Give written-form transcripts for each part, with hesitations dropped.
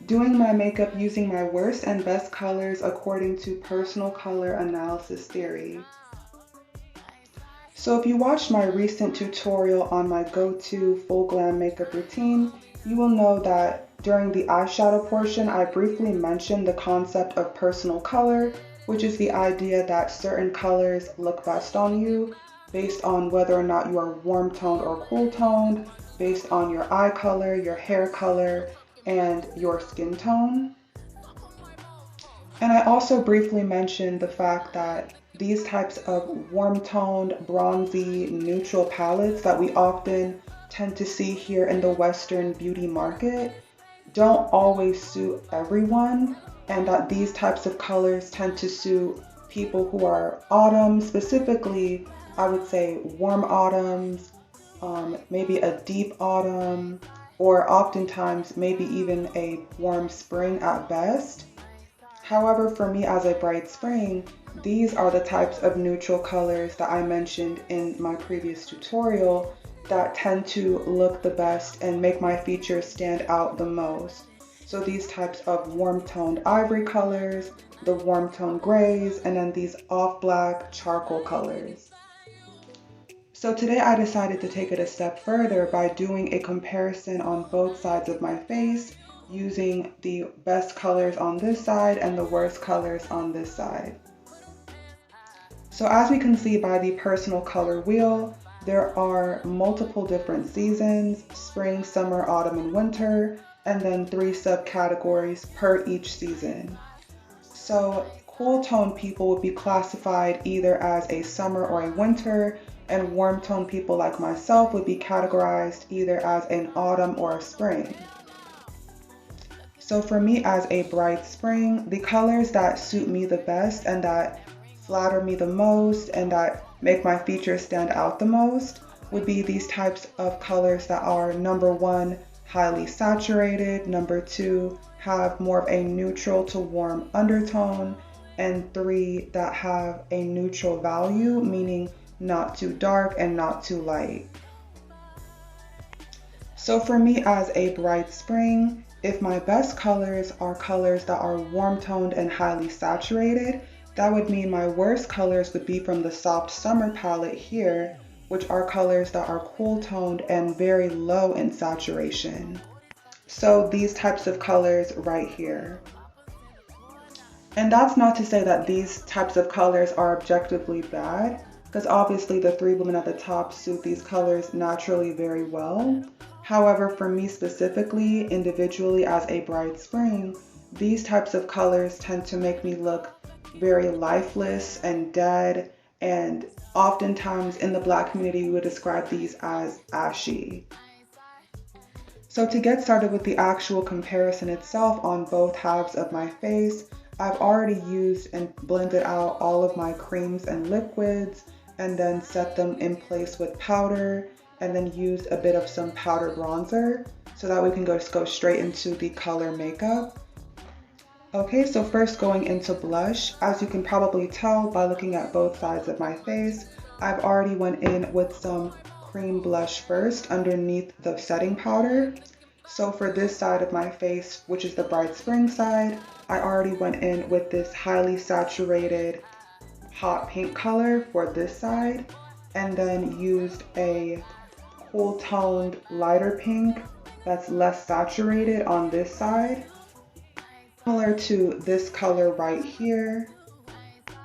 doing my makeup using my worst and best colors according to personal color analysis theory. So if you watched my recent tutorial on my go-to full glam makeup routine, you will know that during the eyeshadow portion, I briefly mentioned the concept of personal color, which is the idea that certain colors look best on you based on whether or not you are warm toned or cool toned, based on your eye color, your hair color, and your skin tone. And I also briefly mentioned the fact that these types of warm toned, bronzy, neutral palettes that we often tend to see here in the Western beauty market don't always suit everyone, and that these types of colors tend to suit people who are autumn, specifically, I would say warm autumns, maybe a deep autumn, or oftentimes maybe even a warm spring at best. However, for me as a bright spring, these are the types of neutral colors that I mentioned in my previous tutorial that tend to look the best and make my features stand out the most. So these types of warm toned ivory colors, the warm toned grays, and then these off black charcoal colors. So today I decided to take it a step further by doing a comparison on both sides of my face using the best colors on this side and the worst colors on this side. So as we can see by the personal color wheel, there are multiple different seasons: spring, summer, autumn, and winter, and then 3 subcategories per each season. So cool tone people would be classified either as a summer or a winter, and warm tone people like myself would be categorized either as an autumn or a spring. So for me as a bright spring, the colors that suit me the best and that flatter me the most and that make my features stand out the most would be these types of colors that are number 1, highly saturated, number 2, have more of a neutral to warm undertone, and 3, that have a neutral value, meaning not too dark and not too light. So for me as a bright spring, if my best colors are colors that are warm toned and highly saturated, that would mean my worst colors would be from the soft summer palette here, which are colors that are cool toned and very low in saturation. So these types of colors right here. And that's not to say that these types of colors are objectively bad, because obviously the 3 women at the top suit these colors naturally very well. However, for me specifically, individually as a bright spring, these types of colors tend to make me look very lifeless and dead, and oftentimes in the Black community we would describe these as ashy. So to get started with the actual comparison itself on both halves of my face, I've already used and blended out all of my creams and liquids and then set them in place with powder, and then used a bit of some powder bronzer so that we can just go straight into the color makeup. Okay, so first going into blush, as you can probably tell by looking at both sides of my face, I've already went in with some cream blush first underneath the setting powder. So for this side of my face, which is the bright spring side, I already went in with this highly saturated hot pink color for this side, and then used a cool toned lighter pink that's less saturated on this side, similar to this color right here,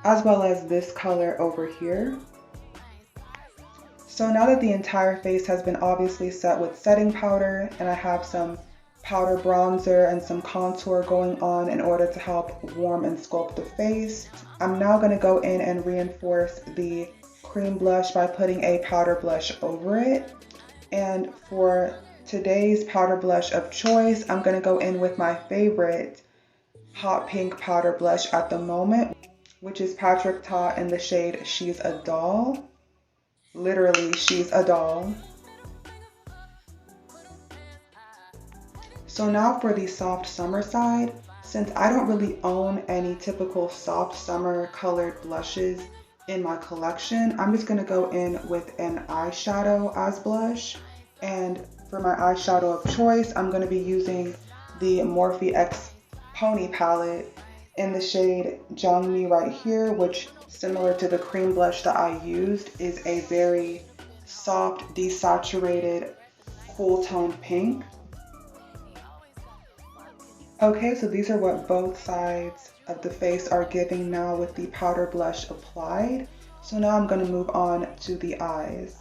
as well as this color over here. So now that the entire face has been obviously set with setting powder, and I have some powder bronzer and some contour going on in order to help warm and sculpt the face, I'm now going to go in and reinforce the cream blush by putting a powder blush over it. And for today's powder blush of choice, I'm going to go in with my favorite hot pink powder blush at the moment, which is Patrick Ta in the shade She's a Doll. Literally, she's a doll. So now for the soft summer side, since I don't really own any typical soft summer colored blushes in my collection, I'm just going to go in with an eyeshadow as blush. And for my eyeshadow of choice, I'm going to be using the Morphe X Pony palette in the shade Jongmi right here, which, similar to the cream blush that I used, is a very soft, desaturated, cool toned pink. Okay, so these are what both sides of the face are giving now with the powder blush applied. So now I'm going to move on to the eyes.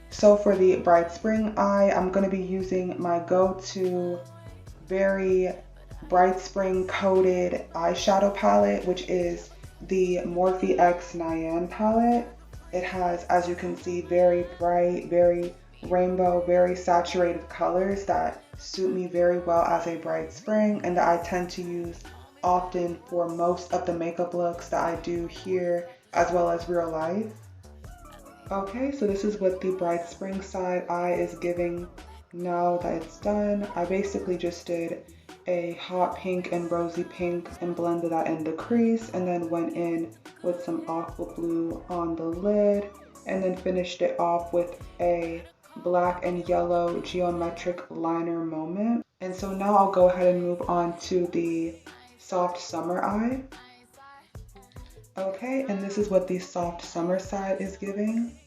So for the Bright Spring eye, I'm going to be using my go-to very Bright Spring coated eyeshadow palette, which is the Morphe X Nyan palette. It has, as you can see, very bright, very rainbow, very saturated colors that suit me very well as a bright spring, and that I tend to use often for most of the makeup looks that I do here as well as real life. Okay, so this is what the Bright Spring side eye is giving now that it's done. I basically just did a hot pink and rosy pink and blended that in the crease, and then went in with some aqua blue on the lid, and then finished it off with a black and yellow geometric liner moment. And so now I'll go ahead and move on to the soft summer eye. Okay, and this is what the soft summer side is giving.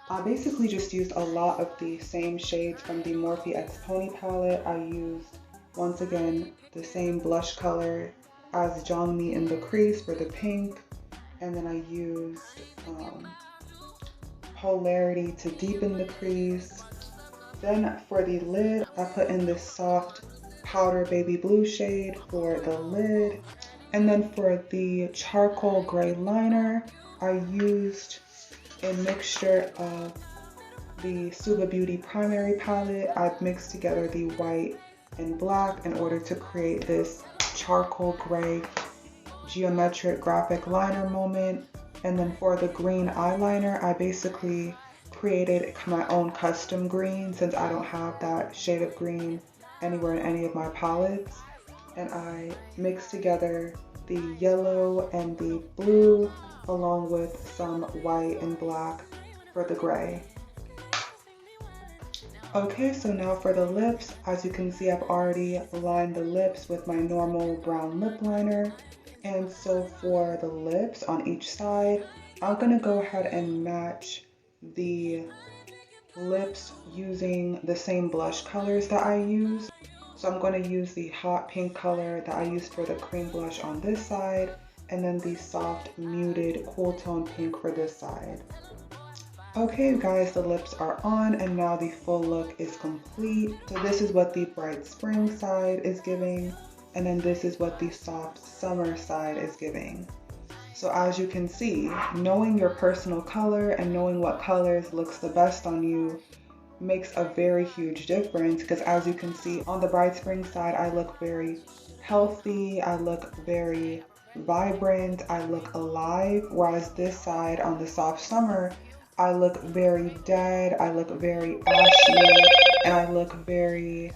I basically just used a lot of the same shades from the Morphe X Pony palette. I used, once again, the same blush color as Jongmi in the crease for the pink, and then I used Polarity to deepen the crease. Then for the lid, I put in this soft powder baby blue shade for the lid. And then for the charcoal gray liner, I used a mixture of the Suva Beauty primary palette. I've mixed together the white and black in order to create this charcoal gray geometric graphic liner moment. And then for the green eyeliner, I basically created my own custom green since I don't have that shade of green anywhere in any of my palettes. And I mixed together the yellow and the blue along with some white and black for the gray. Okay, so now for the lips, as you can see, I've already lined the lips with my normal brown lip liner. And so for the lips on each side, I'm gonna go ahead and match the lips using the same blush colors that I use. So I'm going to use the hot pink color that I used for the cream blush on this side, and then the soft muted cool tone pink for this side. Okay guys, the lips are on and now the full look is complete. So this is what the Bright Spring side is giving, and then this is what the soft summer side is giving. So as you can see, knowing your personal color and knowing what colors looks the best on you makes a very huge difference, because as you can see on the Bright Spring side, I look very healthy, I look very vibrant, I look alive, whereas this side on the soft summer, I look very dead, I look very ashy, and I look very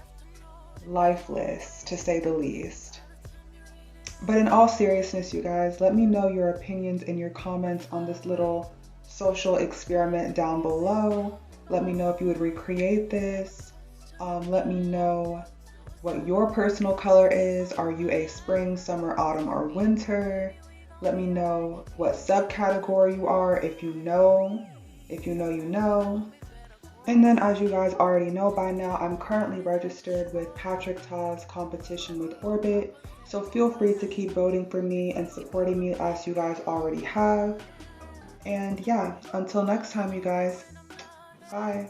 lifeless, to say the least. But in all seriousness, you guys, let me know your opinions in your comments on this little social experiment down below. Let me know if you would recreate this. Let me know what your personal color is. Are you a spring, summer, autumn, or winter? Let me know what subcategory you are, if you know. If you know, you know. And then, as you guys already know by now, I'm currently registered with Patrick Ta's competition with Orbit. So feel free to keep voting for me and supporting me as you guys already have. And yeah, until next time, you guys. Bye.